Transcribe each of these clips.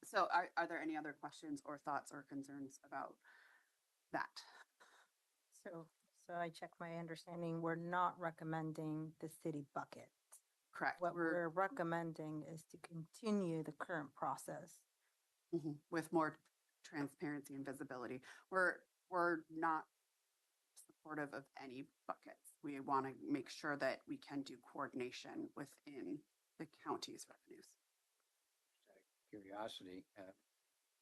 So are there any other questions or thoughts or concerns about that? So I checked my understanding. We're not recommending the city bucket. Correct. What we're recommending is to continue the current process. With more transparency and visibility. We're not supportive of any buckets. We want to make sure that we can do coordination within the county's revenues. Just out of curiosity,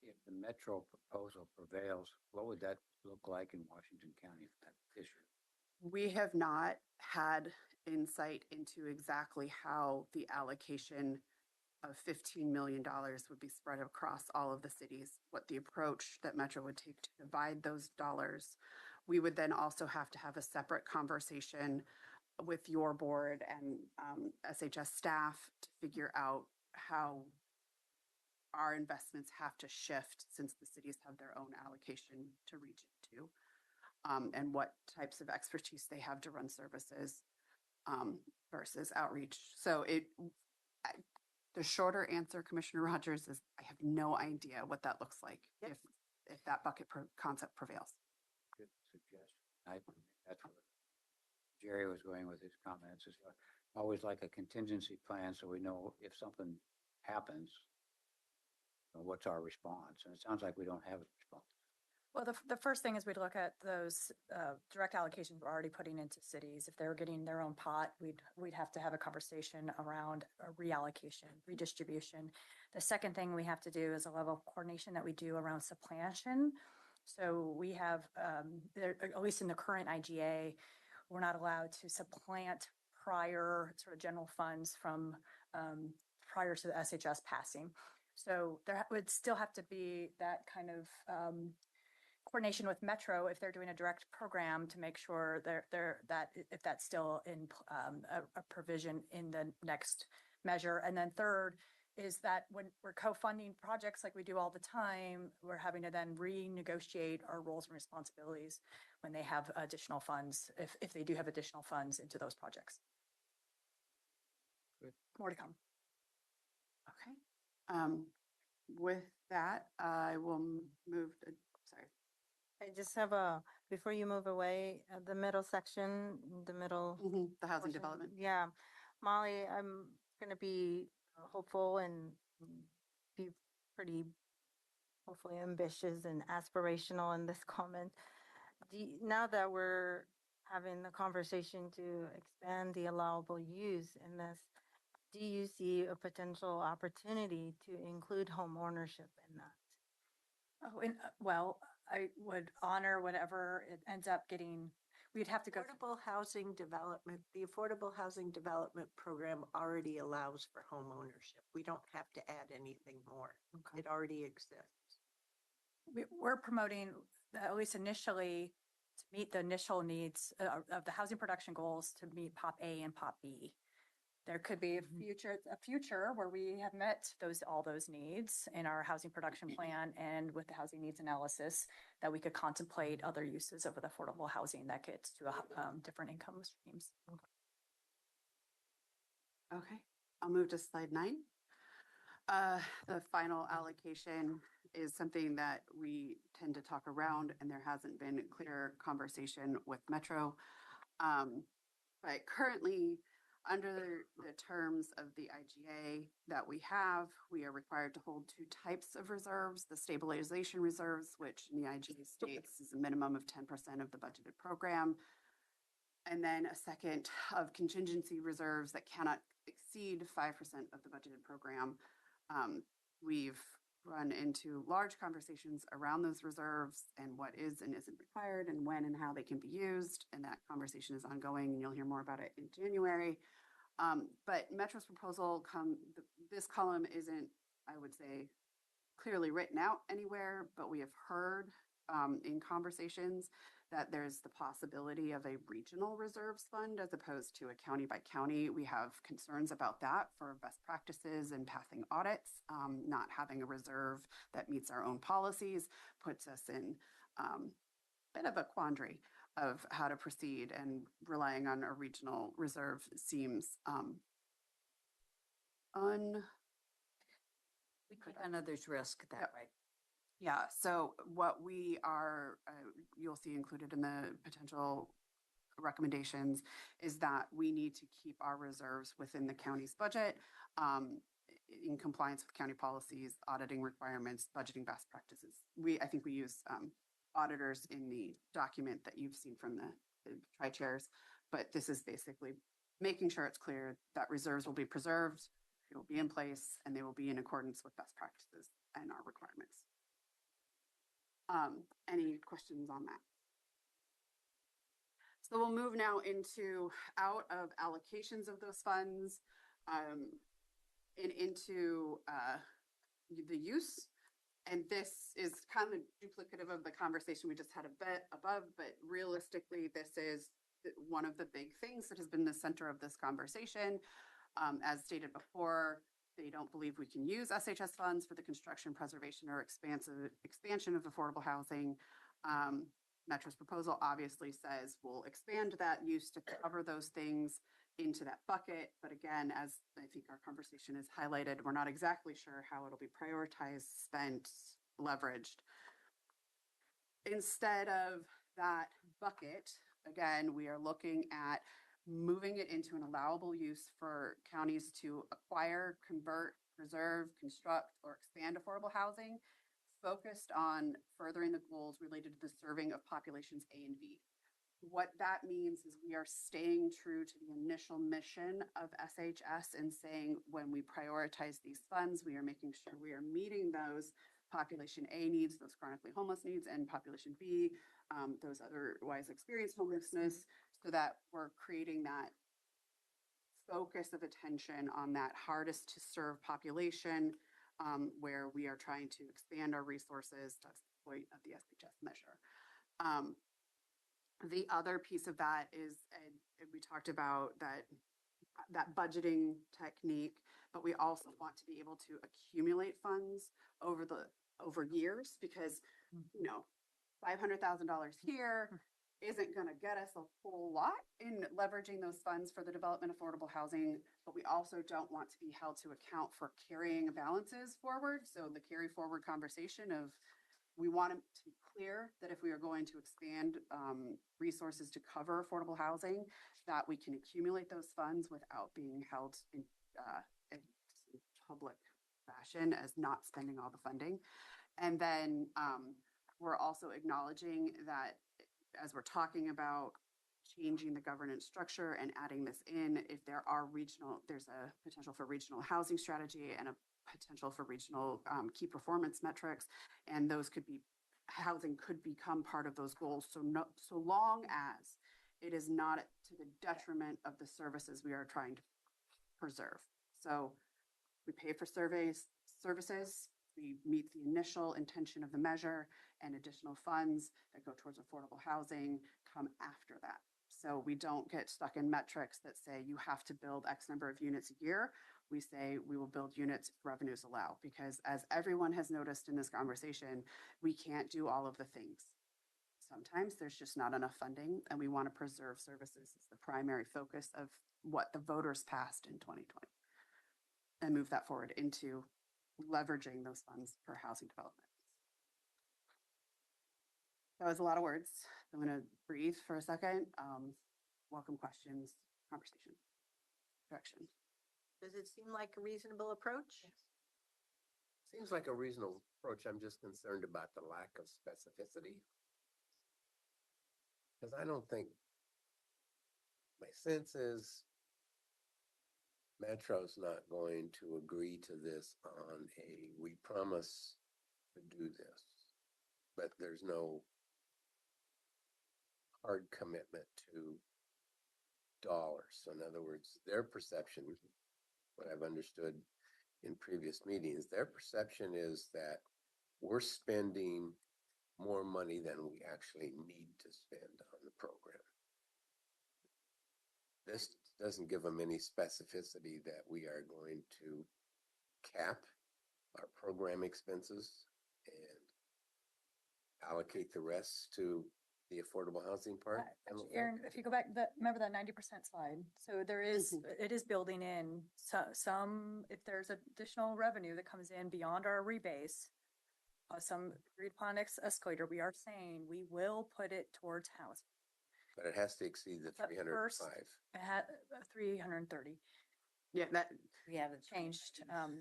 if the Metro proposal prevails, what would that look like in Washington County this year? We have not had insight into exactly how the allocation of $15 million would be spread across all of the cities, what the approach that Metro would take to divide those dollars. We would then also have to have a separate conversation with your board and SHS staff to figure out how our investments have to shift since the cities have their own allocation to reach into, and what types of expertise they have to run services versus outreach. So the shorter answer, Commissioner Rogers, is I have no idea what that looks like if that bucket concept prevails. Good suggestion. That's where Jerry was going with his comments. Is always like a contingency plan, so we know if something happens, what's our response? And it sounds like we don't have a response. Well, the first thing is we'd look at those direct allocations we're already putting into cities. If they're getting their own pot, we'd have to have a conversation around a reallocation, redistribution. The second thing we have to do is a level of coordination that we do around supplantation. So we have, at least in the current IGA, we're not allowed to supplant prior sort of general funds from prior to the SHS passing. So there would still have to be that kind of coordination with Metro if they're doing a direct program to make sure that if that's still in a provision in the next measure. And then third is that when we're co-funding projects like we do all the time, we're having to then renegotiate our roles and responsibilities when they have additional funds, if they do have additional funds into those projects. Good. More to come. Okay. With that, I will move to, sorry. I just have before you move away, the middle section, the middle. The housing portion. development. Yeah. Molly, I'm going to be hopeful and be pretty hopefully ambitious and aspirational in this comment. Now that we're having the conversation to expand the allowable use in this, do you see a potential opportunity to include home ownership in that? Oh, and well, I would honor whatever it ends up getting. We'd have to go. Affordable housing development. The Affordable Housing Development Program already allows for home ownership. We don't have to add anything more. Okay. It already exists. We're promoting, at least initially, to meet the initial needs of the housing production goals to meet POP A and POP B. There could be a future where we have met all those needs in our housing production plan and with the housing needs analysis that we could contemplate other uses of the affordable housing that gets to different income streams. Okay, I'll move to slide 9. The final allocation is something that we tend to talk around, and there hasn't been a clear conversation with Metro. But currently, under the terms of the IGA that we are required to hold 2 types of reserves: the stabilization reserves, which in the IGA states is a minimum of 10% of the budgeted program, and then a second of contingency reserves that cannot exceed 5% of the budgeted program. We've run into large conversations around those reserves and what is and isn't required and when and how they can be used. And that conversation is ongoing, and you'll hear more about it in January. But Metro's proposal this column isn't, I would say, clearly written out anywhere, but we have heard in conversations that there's the possibility of a regional reserves fund as opposed to a county by county. We have concerns about that for best practices and passing audits. Not having a reserve that meets our own policies puts us in a bit of a quandary of how to proceed, and relying on a regional reserve seems We could. And others risk that Yep. way. Yeah, so what we are, you'll see included in the potential recommendations is that we need to keep our reserves within the county's budget, in compliance with county policies, auditing requirements, budgeting best practices. I think we use auditors in the document that you've seen from the tri-chairs, but this is basically making sure it's clear that reserves will be preserved, it will be in place, and they will be in accordance with best practices and our requirements. Any questions on that? So we'll move now into out of allocations of those funds, and into the use. And this is kind of duplicative of the conversation we just had a bit above, but realistically, this is one of the big things that has been the center of this conversation. As stated before, they don't believe we can use SHS funds for the construction, preservation, or expansion of affordable housing. Metro's proposal obviously says we'll expand that use to cover those things into that bucket. But again, as I think our conversation has highlighted, we're not exactly sure how it'll be prioritized, spent, leveraged. Instead of that bucket, again, we are looking at moving it into an allowable use for counties to acquire, convert, preserve, construct, or expand affordable housing, focused on furthering the goals related to the serving of populations A and B. What that means is we are staying true to the initial mission of SHS and saying when we prioritize these funds, we are making sure we are meeting those population A needs, those chronically homeless needs, and population B, those otherwise experienced homelessness, so that we're creating that focus of attention on that hardest to serve population, where we are trying to expand our resources. That's the point of the SHS measure. The other piece of that is, and we talked about that budgeting technique, but we also want to be able to accumulate funds over years, because $500,000 here isn't going to get us a whole lot in leveraging those funds for the development of affordable housing, but we also don't want to be held to account for carrying balances forward. So the carry forward conversation of, we want it to be clear that if we are going to expand resources to cover affordable housing, that we can accumulate those funds without being held in public fashion as not spending all the funding. And then we're also acknowledging that as we're talking about changing the governance structure and adding this in, if there's a potential for regional housing strategy and a potential for regional key performance metrics, and housing could become part of those goals. So long as it is not to the detriment of the services we are trying to preserve. So we pay for services, we meet the initial intention of the measure, and additional funds that go towards affordable housing come after that. So we don't get stuck in metrics that say you have to build X number of units a year. We say we will build units if revenues allow, because as everyone has noticed in this conversation, we can't do all of the things. Sometimes there's just not enough funding, and we want to preserve services as the primary focus of what the voters passed in 2020, and move that forward into leveraging those funds for housing development. That was a lot of words. I'm going to breathe for a second. Welcome questions, conversation, direction. Does it seem like a reasonable approach? Seems like a reasonable approach. I'm just concerned about the lack of specificity. Because I don't think, my sense is Metro's not going to agree to this on we promise to do this, but there's no hard commitment to dollars. So in other words, their perception, what I've understood in previous meetings, their perception is that we're spending more money than we actually need to spend on the program. This doesn't give them any specificity that we are going to cap our program expenses and allocate the rest to the affordable housing part? I don't think. Aaron, if you go back, remember that 90% slide? So there is, it is building in some, if there's additional revenue that comes in beyond our rebase, some agreed upon escalator, we are saying we will put it towards housing. But it has to exceed the But 305. It had 330 Yeah, that, We haven't changed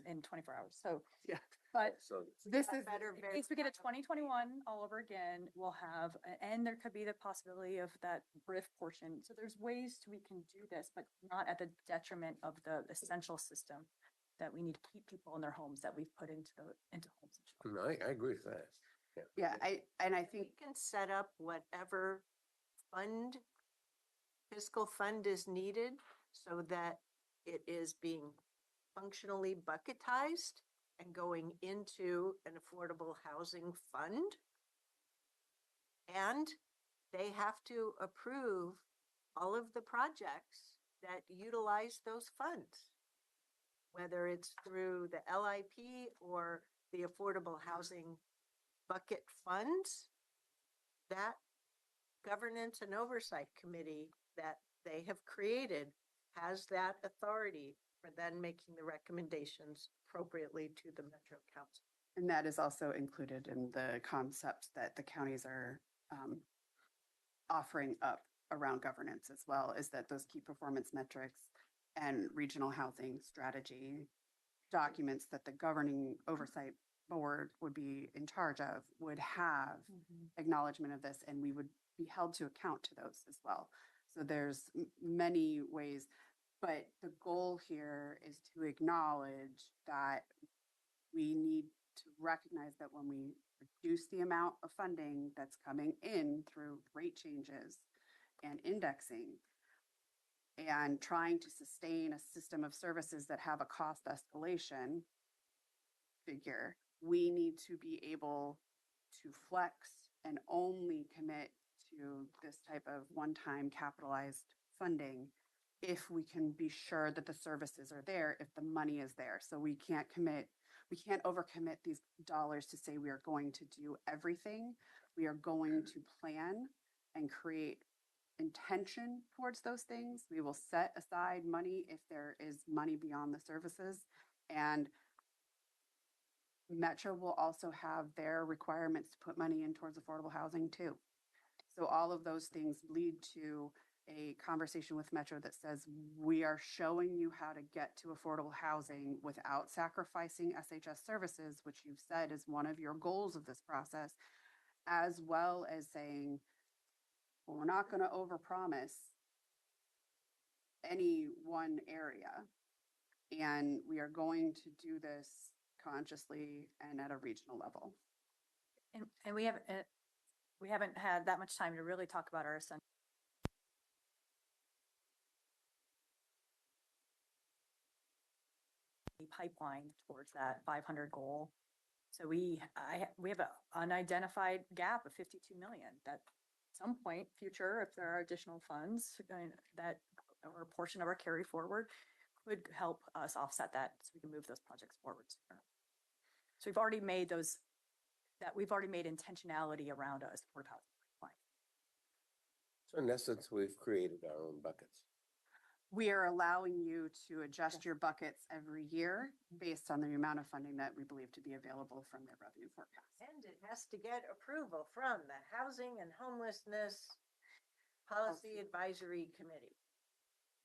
in 24 hours. So, yeah. but So This is, Better in case we get a 2021 all over again, we'll have, and there could be the possibility of that BRIF portion. So there's ways we can do this, but not at the detriment of the essential system that we need to keep people in their homes that we've put into homes. and shelters. no, I agree with that. yeah, I We think, can set up whatever fiscal fund is needed so that it is being functionally bucketized and going into an affordable housing fund. And they have to approve all of the projects that utilize those funds, whether it's through the LIP or the Affordable Housing Bucket Funds. That governance and oversight committee that they have created has that authority for then making the recommendations appropriately to the Metro Council. and that is also included in the concept that the counties are offering up around governance as well, is that those key performance metrics and regional housing strategy documents that the governing oversight board would be in charge of would have acknowledgement of this, and we would be held to account to those as well. So there's many ways, but the goal here is to acknowledge that we need to recognize that when we reduce the amount of funding that's coming in through rate changes and indexing and trying to sustain a system of services that have a cost escalation figure, we need to be able to flex and only commit to this type of one-time capitalized funding if we can be sure that the services are there, if the money is there. So we can't overcommit these dollars to say we are going to do everything. We are going to plan and create intention towards those things. We will set aside money if there is money beyond the services. And Metro will also have their requirements to put money in towards affordable housing too. So all of those things lead to a conversation with Metro that says, we are showing you how to get to affordable housing without sacrificing SHS services, which you've said is one of your goals of this process, as well as saying, well, we're not going to overpromise any one area. And we are going to do this consciously and at a regional level. And we haven't had that much time to really talk about our essential pipeline towards that 500 goal. So we have an unidentified gap of 52 million that at some point future, if there are additional funds that or a portion of our carry forward could help us offset that so we can move those projects forward sooner. So we've already made intentionality around us for housing pipeline. So in essence, we've created our own buckets. We are allowing you to adjust your buckets every year based on the amount of funding that we believe to be available from their revenue forecast. And it has to get approval from the Housing and Homelessness Policy Advisory Committee,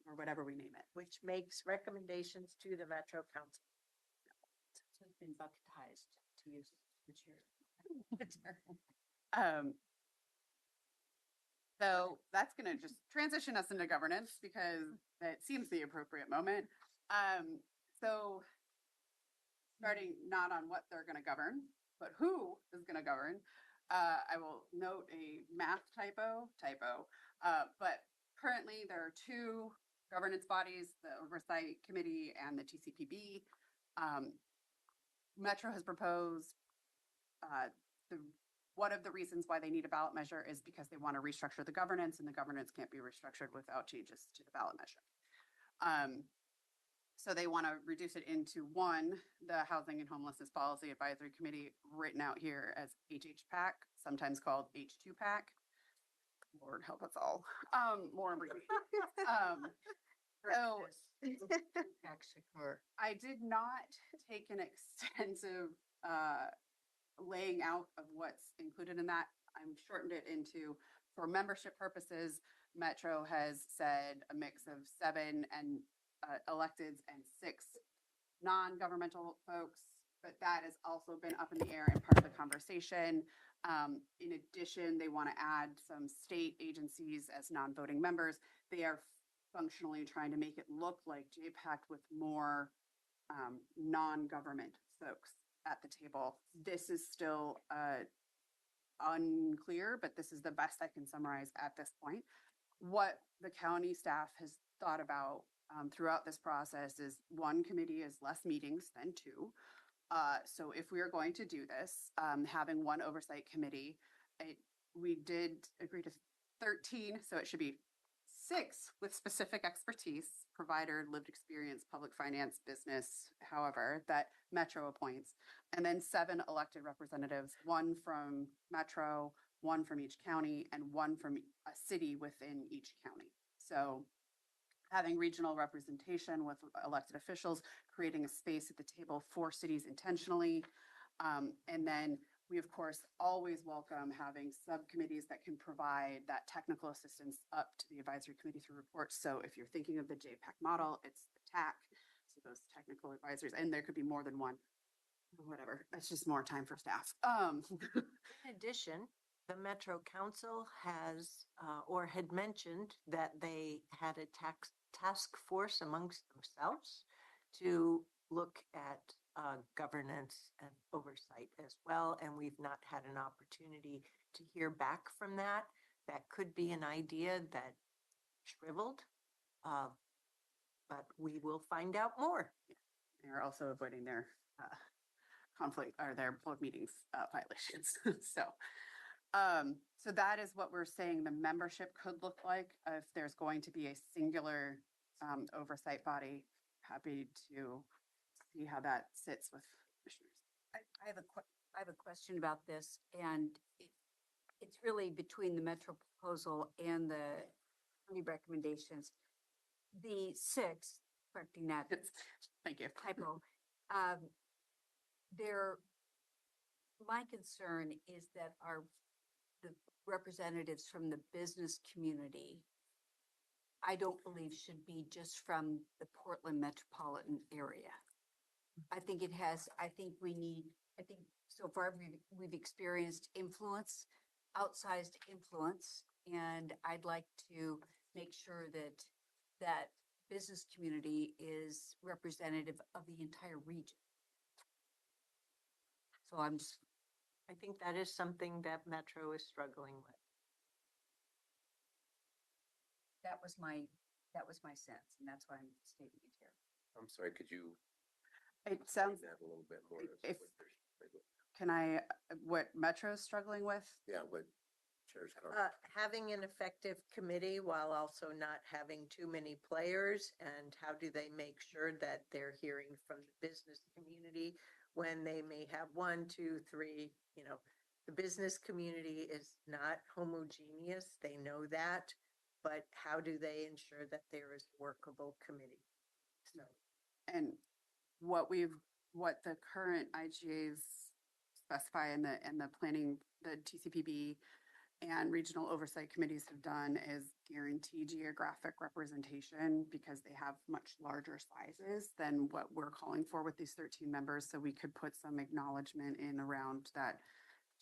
Or whatever we name it. which makes recommendations to the Metro Council. So it's been bucketized, to use the chair. So that's going to just transition us into governance because that seems the appropriate moment. So starting not on what they're going to govern, but who is going to govern, I will note a math typo, but currently there are two governance bodies, the Oversight Committee and the TCPB. Metro has proposed one of the reasons why they need a ballot measure is because they want to restructure the governance, and the governance can't be restructured without changes to the ballot measure. So they want to reduce it into one, the Housing and Homelessness Policy Advisory Committee, written out here as HHPAC, sometimes called H2PAC. Lord help us all. More abbreviations. So I did not take an extensive laying out of what's included in that. I'm shortened it into, for membership purposes, Metro has said a mix of 7 and electeds and 6 non-governmental folks, but that has also been up in the air and part of the conversation. In addition, they want to add some state agencies as non-voting members. They are functionally trying to make it look like JPAC with more non-government folks at the table. This is still unclear, but this is the best I can summarize at this point. What the county staff has thought about throughout this process is one committee is less meetings than 2. So if we are going to do this, having one oversight committee, we did agree to 13, so it should be 6 with specific expertise, provider, lived experience, public finance, business, however, that Metro appoints, and then 7 elected representatives, 1 from Metro, 1 from each county, and 1 from a city within each county. So having regional representation with elected officials, creating a space at the table for cities intentionally. And then we, of course, always welcome having subcommittees that can provide that technical assistance up to the advisory committee through reports. So if you're thinking of the JPAC model, it's the TAC, so those technical advisors, and there could be more than one, whatever. It's just more time for staff. In addition, the Metro Council has, or had mentioned that they had a task force amongst themselves to look at governance and oversight as well. And we've not had an opportunity to hear back from that. That could be an idea that shriveled, but we will find out more. They're also avoiding their conflict or their public meetings violations. So that is what we're saying the membership could look like if there's going to be a singular oversight body. Happy to see how that sits with commissioners. I have a question about this, and it's really between the Metro proposal and the county recommendations. The 6, correcting that Thank you. typo, my concern is that the representatives from the business community, I don't believe should be just from the Portland metropolitan area. I think so far we've experienced influence, outsized influence, and I'd like to make sure that business community is representative of the entire region. So I think that is something that Metro is struggling with. that was my sense, and that's why I'm stating it here. I'm sorry, could you It sounds, explain that a little bit more? if- can I, what Metro's struggling with? Yeah, what chairs how Having an effective committee while also not having too many players, and how do they make sure that they're hearing from the business community when they may have 1, 2, 3, the business community is not homogeneous. They know that, but how do they ensure that there is a workable committee? So And what the current IGAs specify in the planning, the TCPB and regional oversight committees have done is guarantee geographic representation because they have much larger sizes than what we're calling for with these 13 members. So we could put some acknowledgement in around that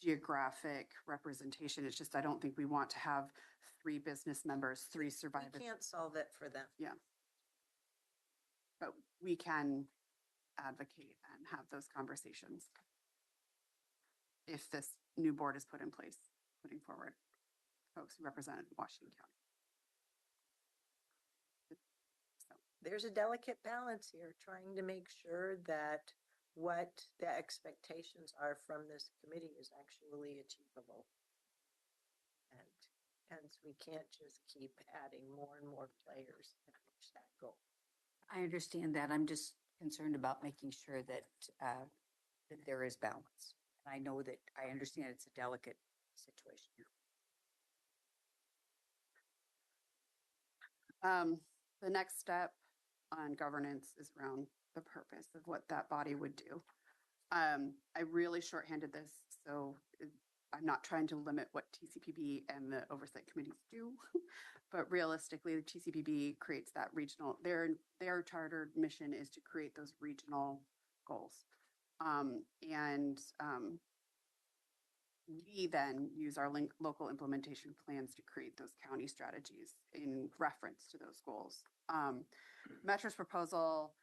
geographic representation. It's just, I don't think we want to have 3 business members, 3 survivors. we can't solve it for them. But we can advocate and have those conversations if this new board is put in place, putting forward folks who represent Washington County. So, There's a delicate balance here, trying to make sure that what the expectations are from this committee is actually achievable. And hence, we can't just keep adding more and more players to reach that goal. I understand that. I'm just concerned about making sure that there is balance. And I know that I understand it's a delicate situation here. The next step on governance is around the purpose of what that body would do. I really shorthanded this, so I'm not trying to limit what TCPB and the oversight committees do, but realistically, the TCPB creates that regional, their chartered mission is to create those regional goals. And we then use our local implementation plans to create those county strategies in reference to those goals. Metro's proposal,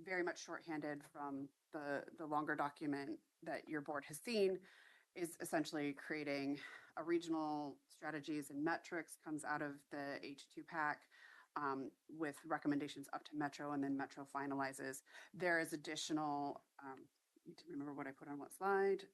very much shorthanded from the longer document that your board has seen, is essentially creating a regional strategies and metrics, comes out of the H2 pack with recommendations up to Metro, and then Metro finalizes. There is additional, need to remember what I put on what slide.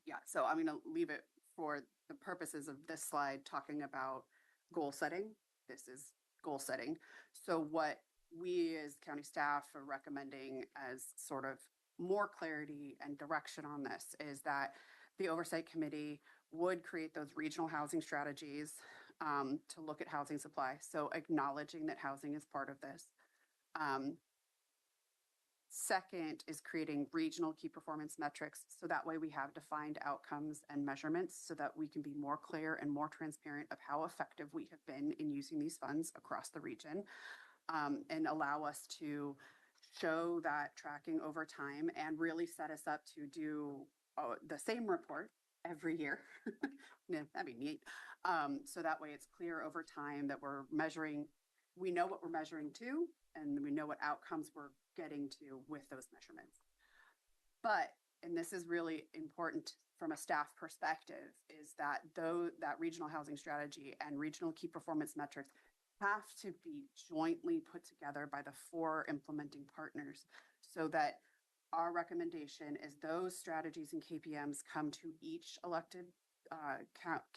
Yeah, so I'm going to leave it for the purposes of this slide talking about goal setting. This is goal setting. So what we as county staff are recommending as sort of more clarity and direction on this is that the oversight committee would create those regional housing strategies to look at housing supply. So acknowledging that housing is part of this. Second is creating regional key performance metrics. So that way we have defined outcomes and measurements so that we can be more clear and more transparent of how effective we have been in using these funds across the region, and allow us to show that tracking over time and really set us up to do the same report every year. Yeah, that'd be neat. So that way it's clear over time that we're measuring, we know what we're measuring to, and we know what outcomes we're getting to with those measurements. But, and this is really important from a staff perspective, is that though that regional housing strategy and regional key performance metrics have to be jointly put together by the 4 implementing partners, so that our recommendation is those strategies and KPMs come to each elected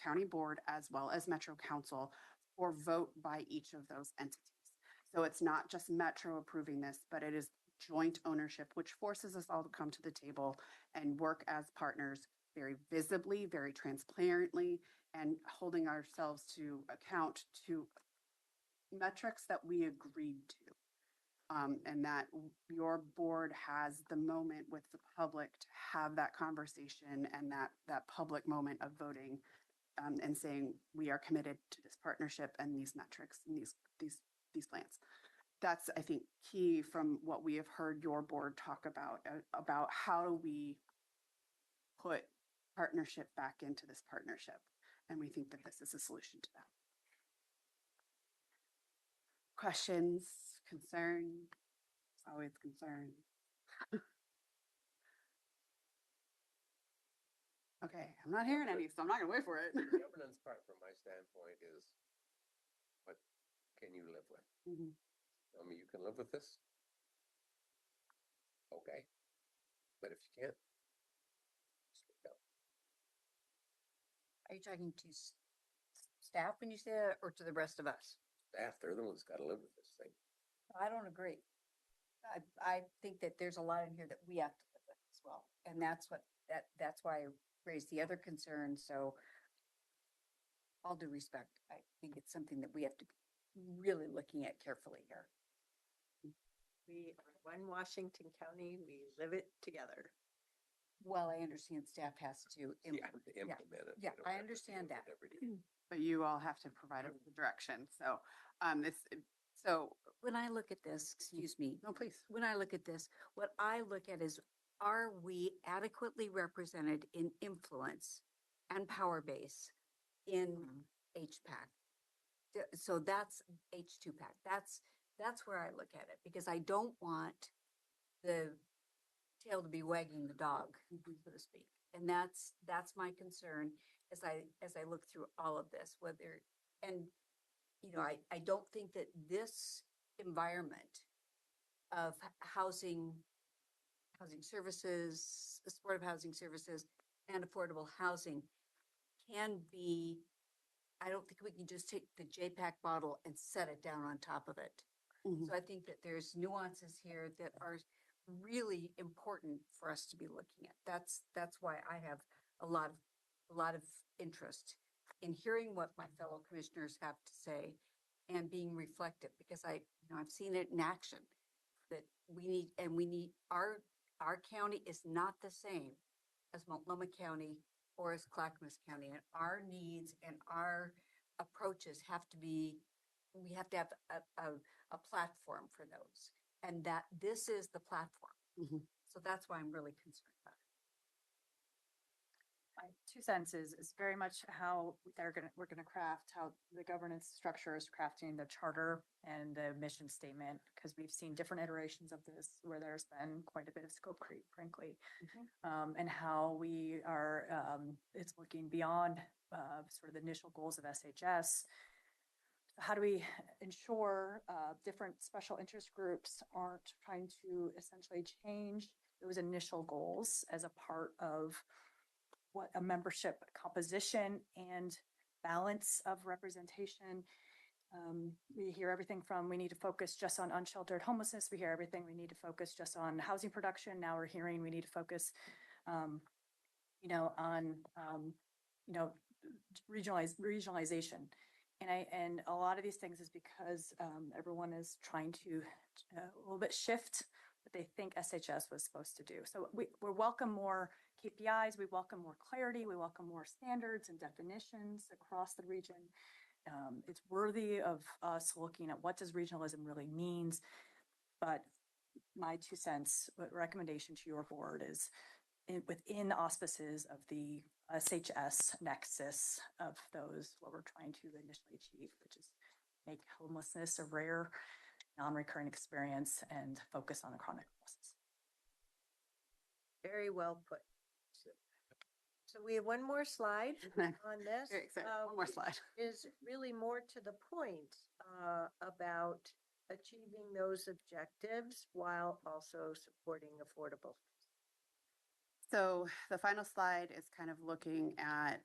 county board as well as Metro Council for vote by each of those entities. So it's not just Metro approving this, but it is joint ownership, which forces us all to come to the table and work as partners very visibly, very transparently, and holding ourselves to account to metrics that we agreed to. And that your board has the moment with the public to have that conversation and that public moment of voting and saying, we are committed to this partnership and these metrics and these plans. That's, I think, key from what we have heard your board talk about how do we put partnership back into this partnership. And we think that this is a solution to that. Questions, concerns, always concerned. Okay, I'm not hearing any, so I'm not gonna wait for it. The governance part from my standpoint is, what can you live with? Mhm. Tell me you can live with this? Okay. But if you can't, speak up. Are you talking to staff when you say that, or to the rest of us? Staff, they're the ones got to live with this thing. I don't agree. I think that there's a lot in here that we have to live with as well. And that's why I raised the other concern. So all due respect, I think it's something that we have to be really looking at carefully here. We are one Washington County, we live it together. Well, I understand staff has to Yeah, implement. to implement it. Yeah, They don't I have to understand deal that. with every day. But you all have to provide us the direction. So so When I look at this, excuse me, no, please. when I look at this, what I look at is, are we adequately represented in influence and power base in HPAC? So that's H2PAC. That's where I look at it, because I don't want the tail to be wagging the dog, so to speak. And that's my concern as I look through all of this, I don't think that this environment of housing services, supportive housing services, and affordable housing can be, I don't think we can just take the JPAC bottle and set it down on top of it. Mhm. So I think that there's nuances here that are really important for us to be looking at. That's why I have a lot of interest in hearing what my fellow commissioners have to say and being reflective, because I've seen it in action, that we need, our county is not the same as Multnomah County or as Clackamas County, and our needs and our approaches have to be, we have to have a platform for those, and that this is the platform. Mhm. So that's why I'm really concerned about it. My 2 cents is very much how we're gonna craft, how the governance structure is crafting the charter and the mission statement, because we've seen different iterations of this where there's been quite a bit of scope creep, frankly. And how we are, it's looking beyond, sort of the initial goals of SHS. How do we ensure, different special interest groups aren't trying to essentially change those initial goals as a part of what a membership composition and balance of representation. We hear everything from, we need to focus just on unsheltered homelessness. We hear everything, we need to focus just on housing production. Now we're hearing we need to focus, on, regionalization. And a lot of these things is because, everyone is trying to a little bit shift what they think SHS was supposed to do. So we welcome more KPIs, we welcome more clarity, we welcome more standards and definitions across the region. It's worthy of us looking at what does regionalism really means. But my 2 cents recommendation to your board is within the auspices of the SHS nexus of those, what we're trying to initially achieve, which is make homelessness a rare, non-recurring experience and focus on the chronic losses. Very well put. So we have one more slide on this. Very excited. One more slide. Is really more to the point about achieving those objectives while also supporting affordable. So the final slide is kind of looking at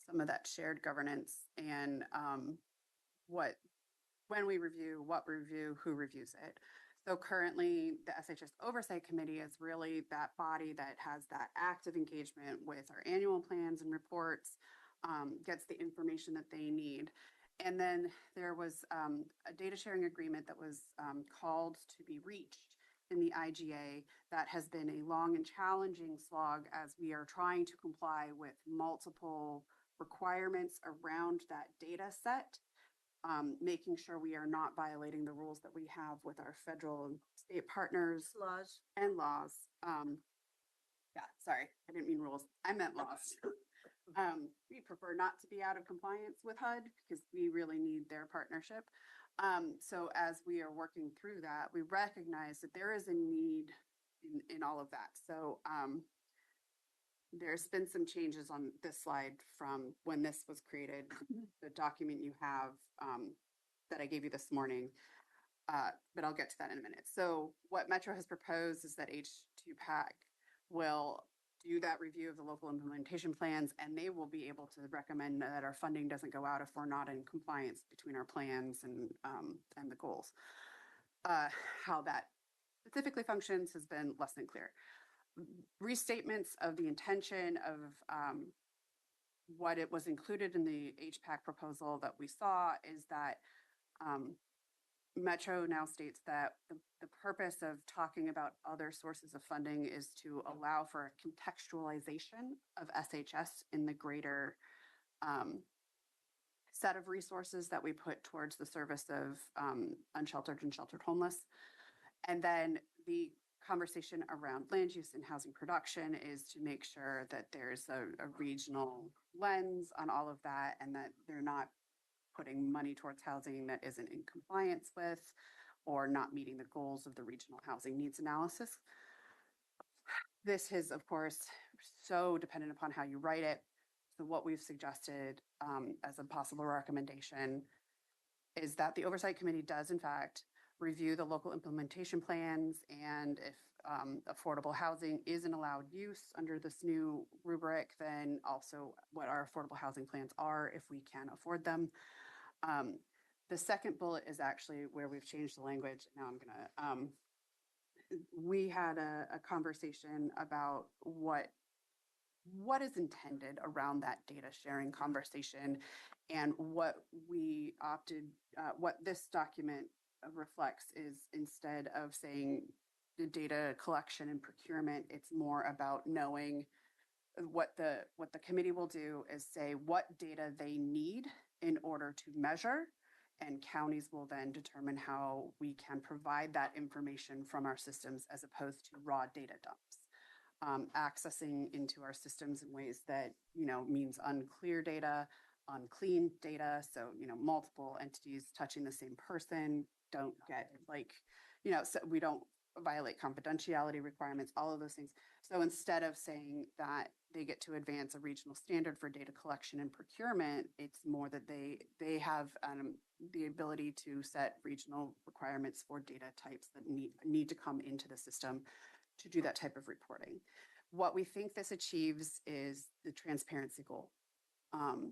some of that shared governance and when we review, what we review, who reviews it. So currently, the SHS Oversight Committee is really that body that has that active engagement with our annual plans and reports, gets the information that they need. And then there was a data sharing agreement that was called to be reached in the IGA that has been a long and challenging slog as we are trying to comply with multiple requirements around that data set. Making sure we are not violating the rules that we have with our federal and state partners. Laws. And laws. Yeah, sorry, I didn't mean rules. I meant laws. We prefer not to be out of compliance with HUD because we really need their partnership. So as we are working through that, we recognize that there is a need in all of that. So there's been some changes on this slide from when this was created, the document you have that I gave you this morning, but I'll get to that in a minute. So what Metro has proposed is that H2PAC will do that review of the local implementation plans, and they will be able to recommend that our funding doesn't go out if we're not in compliance between our plans and the goals. How that specifically functions has been less than clear. Restatements of the intention of what it was included in the HPAC proposal that we saw is that Metro now states that the purpose of talking about other sources of funding is to allow for a contextualization of SHS in the greater set of resources that we put towards the service of unsheltered and sheltered homeless. And then the conversation around land use and housing production is to make sure that there's a regional lens on all of that and that they're not putting money towards housing that isn't in compliance with or not meeting the goals of the regional housing needs analysis. This is, of course, so dependent upon how you write it. So what we've suggested as a possible recommendation is that the Oversight Committee does, in fact, review the local implementation plans, and if affordable housing isn't allowed use under this new rubric, then also what our affordable housing plans are if we can afford them. The second bullet is actually where we've changed the language. Now I'm gonna, we had a conversation about what what is intended around that data sharing conversation. And what we opted, what this document reflects is, instead of saying the data collection and procurement, it's more about knowing what the committee will do is say what data they need in order to measure, and counties will then determine how we can provide that information from our systems as opposed to raw data dumps. Accessing into our systems in ways that, means unclear data, unclean data. So, multiple entities touching the same person don't get so we don't violate confidentiality requirements, all of those things. So instead of saying that they get to advance a regional standard for data collection and procurement, it's more that they have the ability to set regional requirements for data types that need to come into the system to do that type of reporting. What we think this achieves is the transparency goal,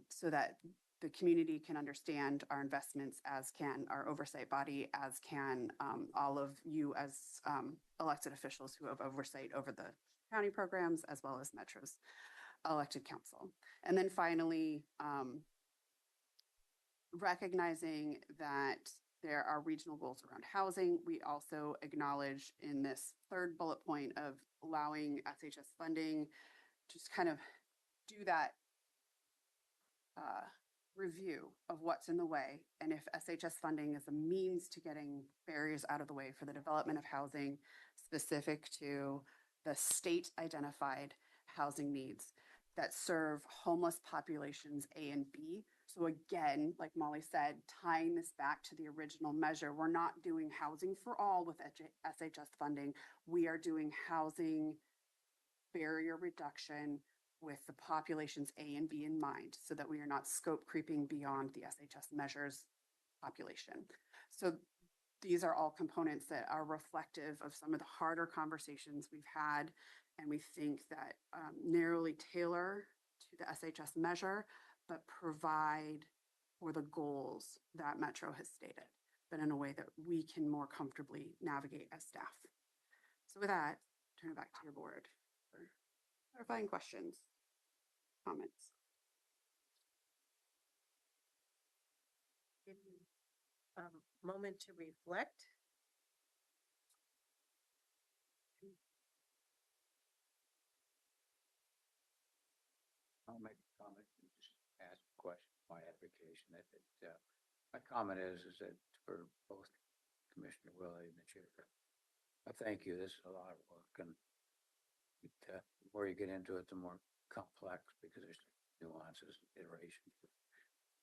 so that the community can understand our investments, as can our oversight body, as can all of you as elected officials who have oversight over the county programs, as well as Metro's elected council. And then finally, recognizing that there are regional goals around housing. We also acknowledge in this third bullet point of allowing SHS funding, just kind of do that review of what's in the way, and if SHS funding is a means to getting barriers out of the way for the development of housing specific to the state identified housing needs that serve homeless populations A and B. So again, like Molly said, tying this back to the original measure, we're not doing housing for all with SHS funding. We are doing housing barrier reduction with the populations A and B in mind, so that we are not scope creeping beyond the SHS measures population. So these are all components that are reflective of some of the harder conversations we've had, and we think that narrowly tailor to the SHS measure, but provide for the goals that Metro has stated, but in a way that we can more comfortably navigate as staff. So with that, turn it back to your board for clarifying questions, comments. Give you a moment to reflect. I'll make a comment and just ask a question, my application. My comment is that for both Commissioner Willie and the chair, I thank you. This is a lot of work, and the more you get into it, the more complex, because there's nuances, iterations.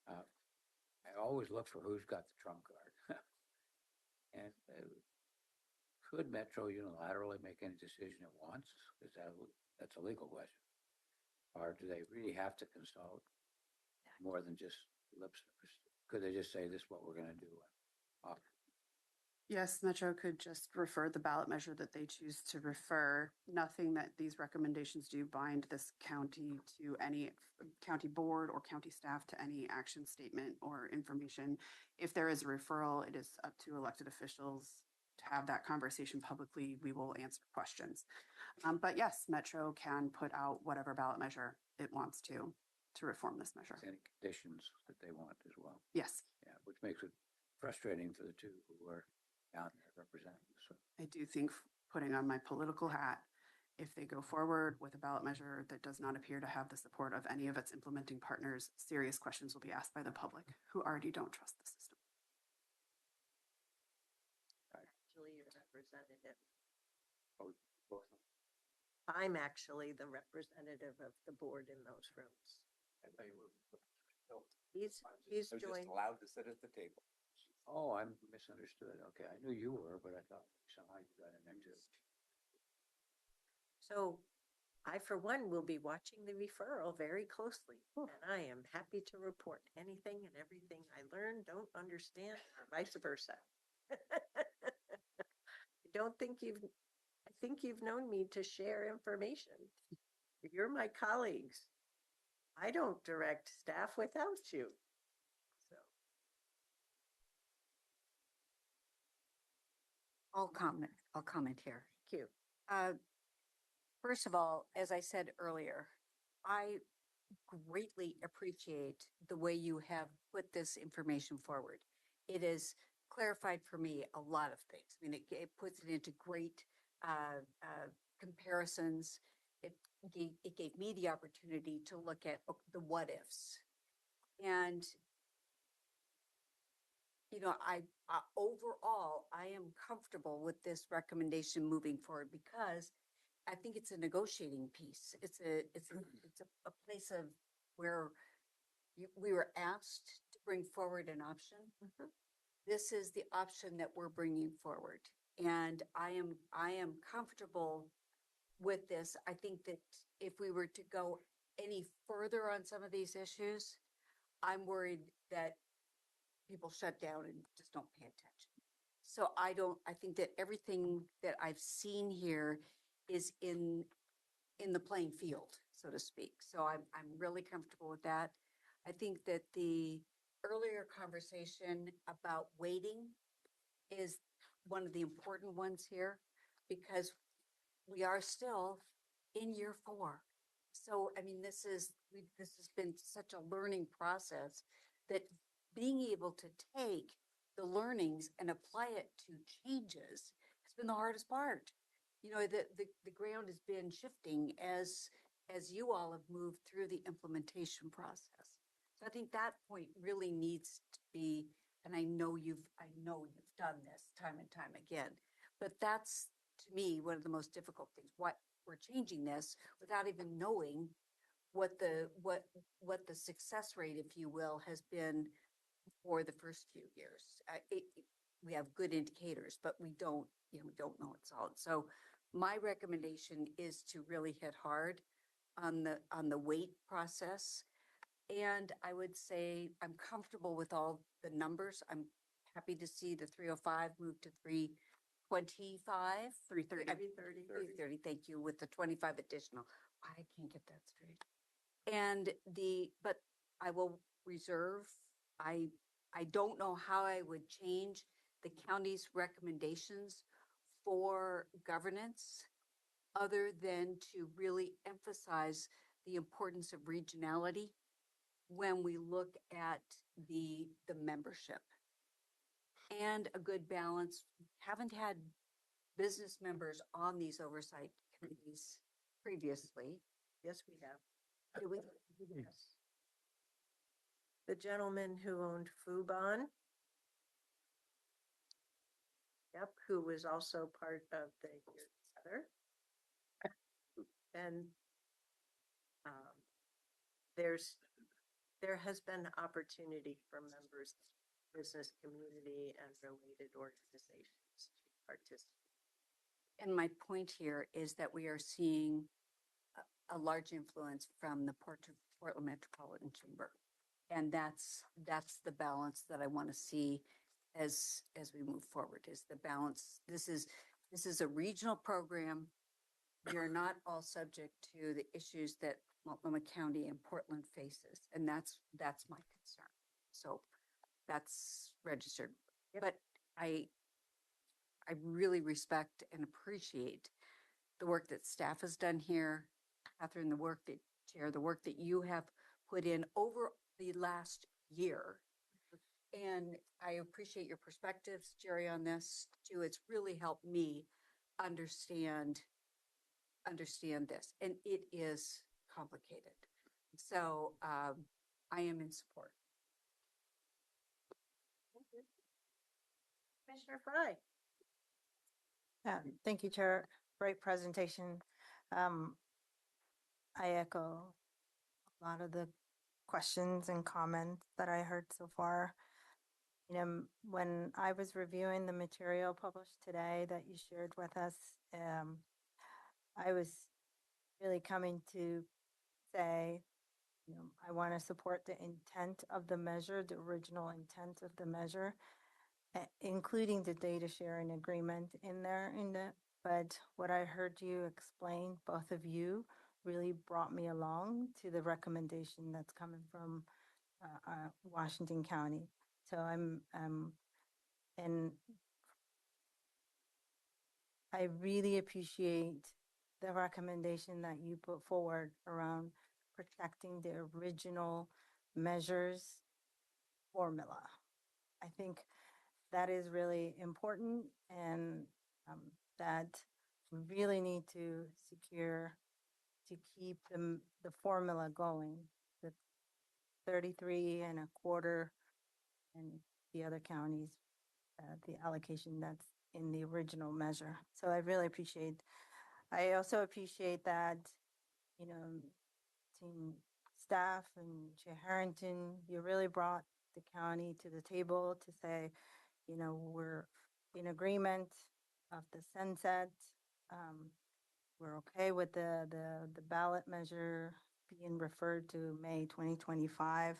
I always look for who's got the trump card. And could Metro unilaterally make any decision it wants? That's a legal question. Or do they really have to consult more than just lip service? Could they just say, this is what we're going to do? Yes, Metro could just refer the ballot measure that they choose to refer. Nothing that these recommendations do bind this county to any county board or county staff to any action statement or information. If there is a referral, it is up to elected officials to have that conversation publicly. We will answer questions. But yes, Metro can put out whatever ballot measure it wants to reform this measure. Any conditions that they want as well. Yes. Yeah, which makes it frustrating for the two who are down there representing. So I do think, putting on my political hat, if they go forward with a ballot measure that does not appear to have the support of any of its implementing partners, serious questions will be asked by the public who already don't trust the system. Actually, your representative. both of them. I'm actually the representative of the board in those rooms. I thought you were. He's I was just joined. allowed to sit at the table. Oh, I misunderstood. Okay, I knew you were, but I thought somehow you got in there too. So I, for one, will be watching the referral very closely. And I am happy to report anything and everything I learn, don't understand, or vice versa. I think you've known me to share information. You're my colleagues. I don't direct staff without you. So. I'll comment here. Thank you. First of all, as I said earlier, I greatly appreciate the way you have put this information forward. It has clarified for me a lot of things. I mean, it puts it into great comparisons. It gave me the opportunity to look at the what ifs. And, you know, overall, I am comfortable with this recommendation moving forward because I think it's a negotiating piece. It's a place of where we were asked to bring forward an option. This is the option that we're bringing forward. And I am comfortable with this. I think that if we were to go any further on some of these issues, I'm worried that people shut down and just don't pay attention. So I think that everything that I've seen here is in the playing field, so to speak. So I'm really comfortable with that. I think that the earlier conversation about waiting is one of the important ones here because we are still in year 4. So, I mean, this has been such a learning process that being able to take the learnings and apply it to changes has been the hardest part. You know, the ground has been shifting as you all have moved through the implementation process. So I think that point really needs to be, and I know you've done this time and time again, but that's to me one of the most difficult things. What we're changing this without even knowing what the success rate, if you will, has been for the first few years. We have good indicators, but we don't know it's all. So my recommendation is to really hit hard on the wait process. And I would say I'm comfortable with all the numbers. I'm happy to see the 305 move to 325. 330. 330, thank you, with the 25 additional. I can't get that straight. And but I will reserve, I don't know how I would change the county's recommendations for governance other than to really emphasize the importance of regionality when we look at the membership and a good balance. Haven't had business members on these oversight committees previously. Yes, we have. Do we? Yes. The gentleman who owned Fubon. Yep, who was also part of the Year Together. And there has been opportunity for members of the business community and related organizations to participate. And my point here is that we are seeing a large influence from the Portland Metropolitan Chamber. And that's the balance that I want to see as we move forward, is the balance. This is a regional program. We are not all subject to the issues that Multnomah County and Portland faces. And that's my concern. So that's registered. But I really respect and appreciate the work that staff has done here. Catherine, the work that you have put in over the last year. And I appreciate your perspectives, Jerry, on this too. It's really helped me understand this, and it is complicated. So I am in support. Commissioner Fry. Thank you, Chair. Great presentation. I echo a lot of the questions and comments that I heard so far. You know, when I was reviewing the material published today that you shared with us, I was really coming to say, you know, I want to support the intent of the measure, the original intent of the measure, including the data sharing agreement in there. But what I heard you explain, both of you, really brought me along to the recommendation that's coming from Washington County. So and I really appreciate the recommendation that you put forward around protecting the original measures formula. I think that is really important, and that we really need to secure to keep the formula going, the 33 and a quarter and the other counties, the allocation that's in the original measure. So I also appreciate that, you know, team staff and Chair Harrington, you really brought the county to the table to say, you know, we're in agreement of the sunset. We're okay with the ballot measure being referred to May 2025.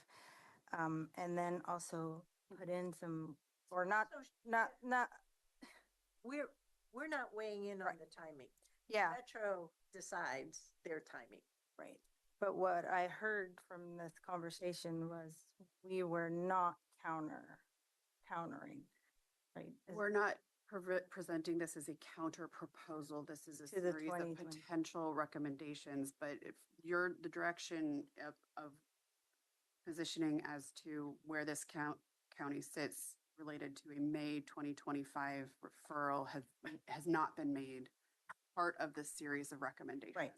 And then also put in some, or not, not, We're not weighing in on Right. the timing. yeah, Metro decides their timing. right. But what I heard from this conversation was we were not countering, right? We're not presenting this as a counter proposal. This is a To the series of 2020. potential recommendations, but if you're the direction of positioning as to where this county sits related to a May 2025 referral has not been made part of this series of recommendations. Right.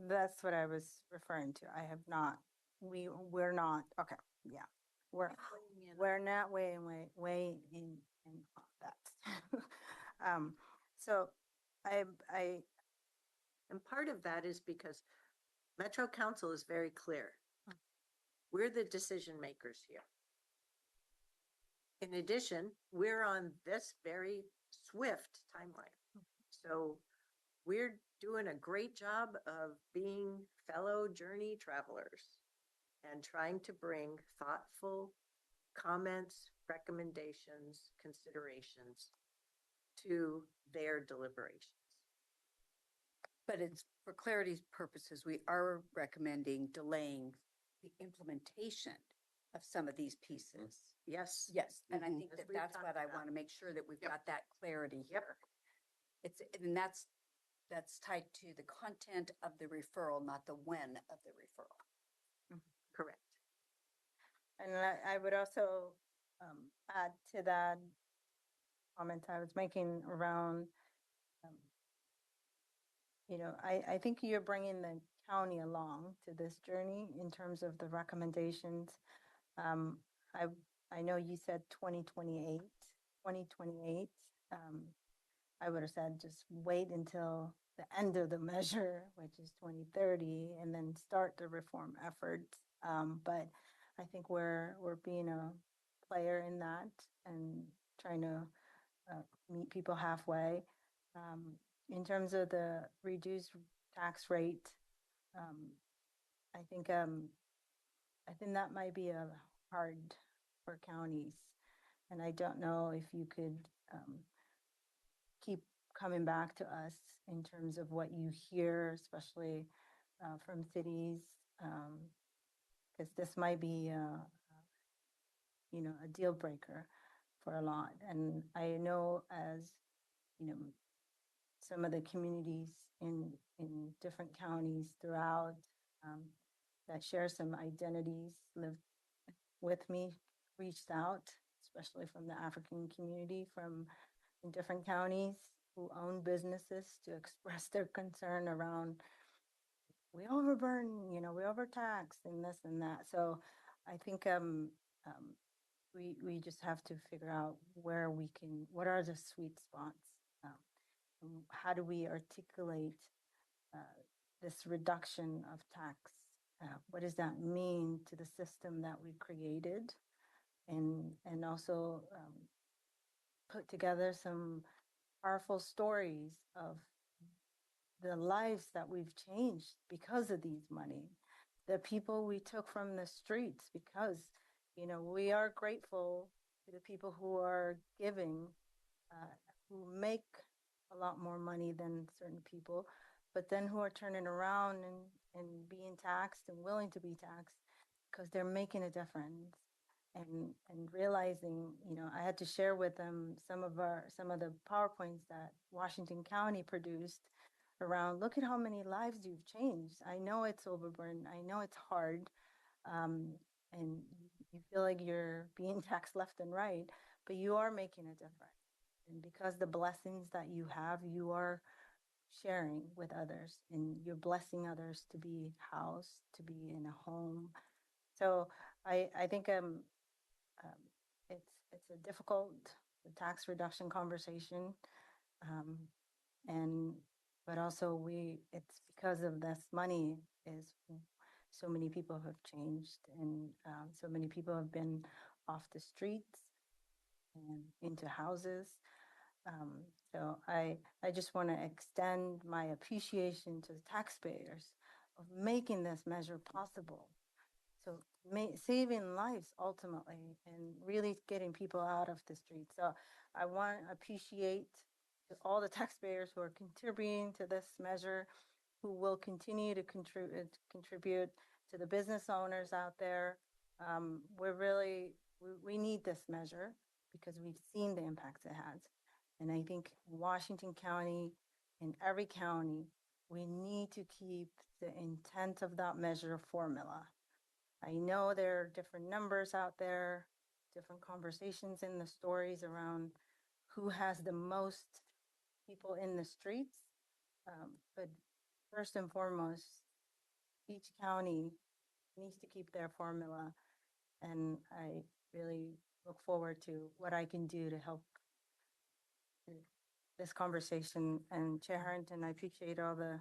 That's what I was referring to. I have not, we're not, okay, yeah. Weighing in. We're not weighing in on that. So I, And part of that is because Metro Council is very clear. We're the decision makers here. In addition, we're on this very swift timeline. So we're doing a great job of being fellow journey travelers and trying to bring thoughtful comments, recommendations, considerations to their deliberations. But it's, for clarity's purposes, we are recommending delaying the implementation of some of these pieces. Yes. Yes, and I Mhm. think As that we've that's talked what I about. want to make sure that we've Yep. got that clarity Yep. here. And that's tied to the content of the referral, not the when of the referral. Correct. and I would also add to that comment I was making around, you know, I think you're bringing the county along to this journey in terms of the recommendations. Um, I know you said 2028. I would have said just wait until the end of the measure, which is 2030, and then start the reform efforts. But I think we're being a player in that and trying to meet people halfway. In terms of the reduced tax rate, um, I think that might be a hard for counties, and I don't know if you could keep coming back to us in terms of what you hear, especially from cities, because this might be you know, a deal breaker for a lot. And I know, as you know, some of the communities in different counties throughout that share some identities live with me, reached out, especially from the African community from in different counties who own businesses, to express their concern around we overburn, you know, we overtax and this and that. So I think we just have to figure out where we can, what are the sweet spots? How do we articulate this reduction of tax? What does that mean to the system that we created? And also put together some powerful stories of the lives that we've changed because of these money, the people we took from the streets, because, you know, we are grateful to the people who are giving, who make a lot more money than certain people, but then who are turning around and being taxed and willing to be taxed because they're making a difference. And realizing, you know, I had to share with them some of the PowerPoints that Washington County produced around, look at how many lives you've changed. I know it's overburdened. I know it's hard. And you feel like you're being taxed left and right, but you are making a difference. And because the blessings that you have, you are sharing with others and you're blessing others to be housed, to be in a home. So I think it's a difficult tax reduction conversation. Um, and but also it's because of this money is so many people have changed and so many people have been off the streets and into houses. So I just want to extend my appreciation to the taxpayers of making this measure possible. So saving lives ultimately and really getting people out of the streets. So I want to appreciate to all the taxpayers who are contributing to this measure, who will continue to contribute to the business owners out there. We need this measure because we've seen the impacts it has. And I think Washington County, in every county, we need to keep the intent of that measure formula. I know there are different numbers out there, different conversations in the stories around who has the most people in the streets. But first and foremost, each county needs to keep their formula. And I really look forward to what I can do to help this conversation. And Chair Harrington, I appreciate all the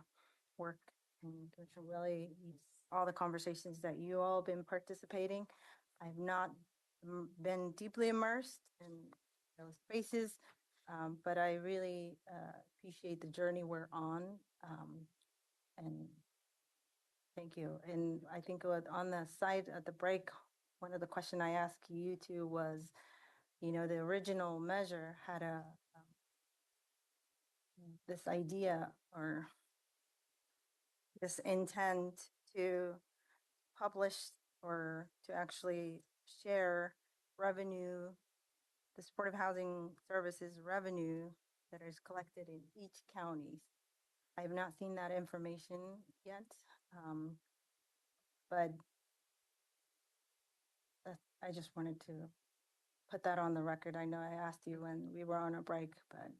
work and Commissioner Willie, all the conversations that you all have been participating. I've not been deeply immersed in those spaces, but I really appreciate the journey we're on. And thank you. And I think on the side at the break, one of the questions I asked you two was, the original measure had this idea or this intent to publish or to actually share revenue, the supportive housing services revenue that is collected in each county. I have not seen that information yet, but I just wanted to put that on the record. I know I asked you when we were on a break, but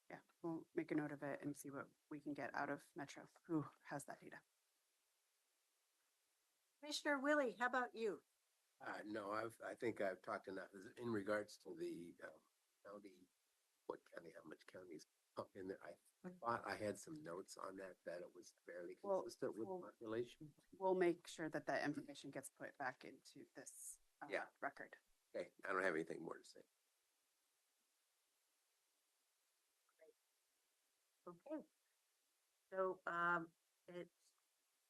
Yeah, we'll make a note of it and see what we can get out of Metro, who has that data. Commissioner Willie, how about you? No, I think I've talked enough in regards to the county, what county, how much counties up in there. I thought I had some notes on that it was fairly Well, consistent with we'll- population. We'll make sure that that information gets put back into this Yeah. record. Okay, I don't have anything more to say. Okay. So it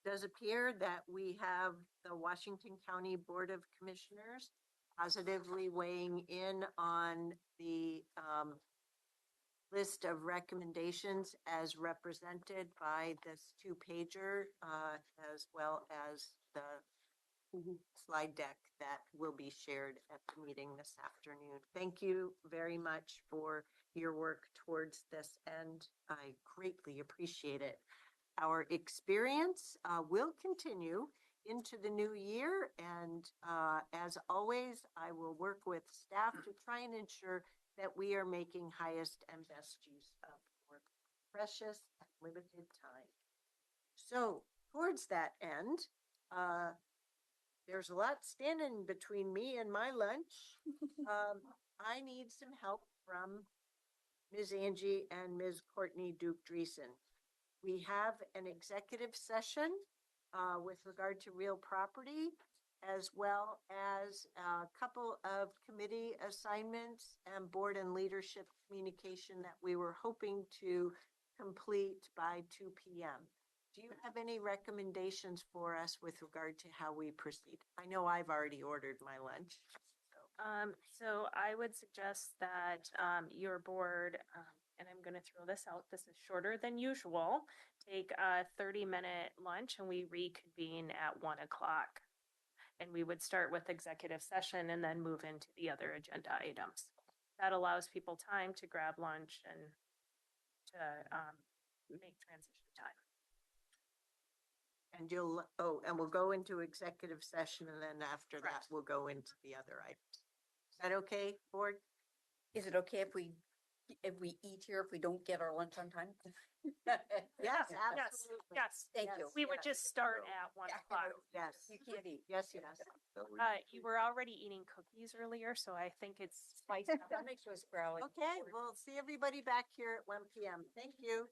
does appear that we have the Washington County Board of Commissioners positively weighing in on the list of recommendations as represented by this two-pager, as well as the slide deck that will be shared at the meeting this afternoon. Thank you very much for your work towards this end. I greatly appreciate it. Our experience will continue into the new year, and as always, I will work with staff to try and ensure that we are making highest and best use of our precious and limited time. So towards that end, there's a lot standing between me and my lunch. I need some help from Ms. Angie and Ms. Courtney Duke-Dreesen. We have an executive session with regard to real property, as well as a couple of committee assignments and board and leadership communication that we were hoping to complete by 2 p.m. Do you have any recommendations for us with regard to how we proceed? I know I've already ordered my lunch. So I would suggest that your board, and I'm going to throw this out, this is shorter than usual, take a 30-minute lunch and we reconvene at 1 o'clock. And we would start with executive session and then move into the other agenda items. That allows people time to grab lunch and to make transition time. And and we'll go into executive session and then after that, Correct. we'll go into the other items. Is that okay, board? Is it okay if we eat here, if we don't get our lunch on time? Yes, Yes, absolutely. yes. Thank you. We would Yes. just start at 1 Yeah, o'clock. Yes, You can't eat. yes, yes. You were already eating cookies earlier, so I think it's spicy. That makes us growling. Okay, we'll see everybody back here at 1 PM. Thank you.